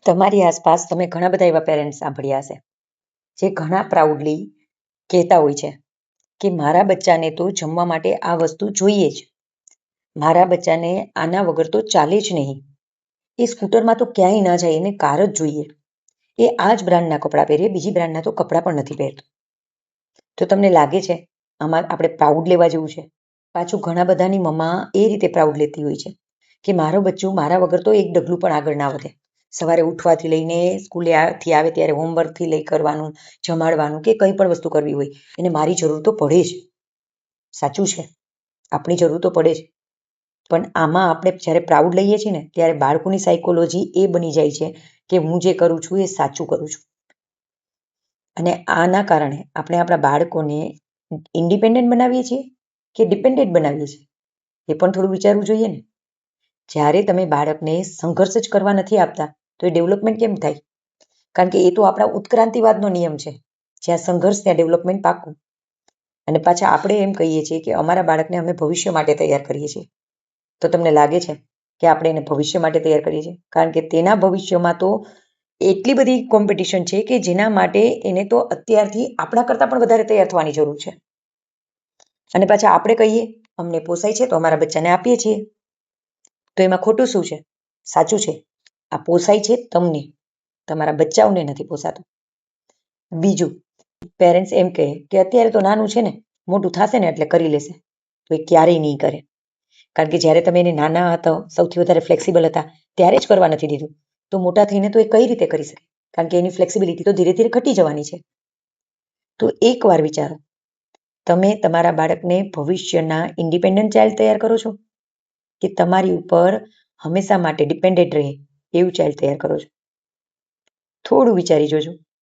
તમારી આસપાસ તમે ઘણા બધા એવા પેરેન્ટ્સ સાંભળ્યા હશે જે ઘણા પ્રાઉડલી કહેતા હોય છે કે મારા બચ્ચાને તો જમવા માટે આ વસ્તુ જોઈએ જ, મારા બચ્ચાને આના વગર તો ચાલે જ નહીં, એ સ્કૂટરમાં તો ક્યાંય ના જાય, એને કાર જ જોઈએ, એ આ જ બ્રાન્ડના કપડાં પહેરે, બીજી બ્રાન્ડના તો કપડાં પણ નથી પહેરતો. તો તમને લાગે છે આમાં આપણે પ્રાઉડ લેવા જેવું છે? પાછું ઘણા બધાની મમ્મા એ રીતે પ્રાઉડ લેતી હોય છે કે મારો બચ્ચું મારા વગર તો એક ડગલું પણ આગળ ના વધે. સવારે ઉઠવાથી લઈને સ્કૂલેથી આવે ત્યારે હોમવર્કથી લઈ કરવાનું, જમાડવાનું કે કંઈ પણ વસ્તુ કરવી હોય એને મારી જરૂર તો પડે જ. સાચું છે, આપણી જરૂર તો પડે જ. પણ આમાં આપણે જ્યારે પ્રાઉડ લઈએ છીએ ને ત્યારે બાળકોની સાયકોલોજી એ બની જાય છે કે હું જે કરું છું એ સાચું કરું છું. અને આના કારણે આપણે આપણા બાળકોને ઇન્ડિપેન્ડન્ટ બનાવીએ છીએ કે ડિપેન્ડન્ટ બનાવીએ છીએ એ પણ થોડું વિચારવું જોઈએ ને. જ્યારે તમે બાળકને સંઘર્ષ જ કરવા નથી આપતા તો એ ડેવલપમેન્ટ કેમ થાય? કારણ કે એ તો આપણા ઉત્ક્રાંતિવાદનો નિયમ છે, જ્યાં સંઘર્ષ ત્યાં ડેવલપમેન્ટ પાકું. અને પાછા આપણે એમ કહીએ છીએ કે અમારા બાળકને અમે ભવિષ્ય માટે તૈયાર કરીએ છીએ. તો તમને લાગે છે કે આપણે એને ભવિષ્ય માટે તૈયાર કરીએ છીએ? કારણ કે તેના ભવિષ્યમાં તો એટલી બધી કોમ્પિટિશન છે કે જેના માટે એને તો અત્યારથી આપણા કરતાં પણ વધારે તૈયાર થવાની જરૂર છે. અને પાછા આપણે કહીએ અમને પોસાય છે તો અમારા બચ્ચાને આપીએ છીએ. તો એમાં ખોટું શું છે? સાચું છે, આ પોસાય છે તમને, તમારા બચ્ચાઓને નથી પોસાતું. બીજું, પેરેન્ટ્સ એમ કહે કે અત્યારે તો નાનું છે ને, મોટું થશે ને એટલે કરી લેશે. તો એ ક્યારેય નહીં કરે. કારણ કે જ્યારે તમે એને નાના હતા, સૌથી વધારે ફ્લેક્સિબલ હતા, ત્યારે જ કરવા નથી દીધું, તો મોટા થઈને તો એ કઈ રીતે કરી શકે? કારણ કે એની ફ્લેક્સિબિલિટી તો ધીરે ધીરે ઘટી જવાની છે. તો એકવાર વિચારો, તમે તમારા બાળકને ભવિષ્યના ઇન્ડિપેન્ડન્ટ ચાઇલ્ડ તૈયાર કરો છો કે તમારી ઉપર હંમેશા માટે ડિપેન્ડન્ટ રહે એવું ચાઇલ્ડ તૈયાર કરો છો? થોડું વિચારી જોજો.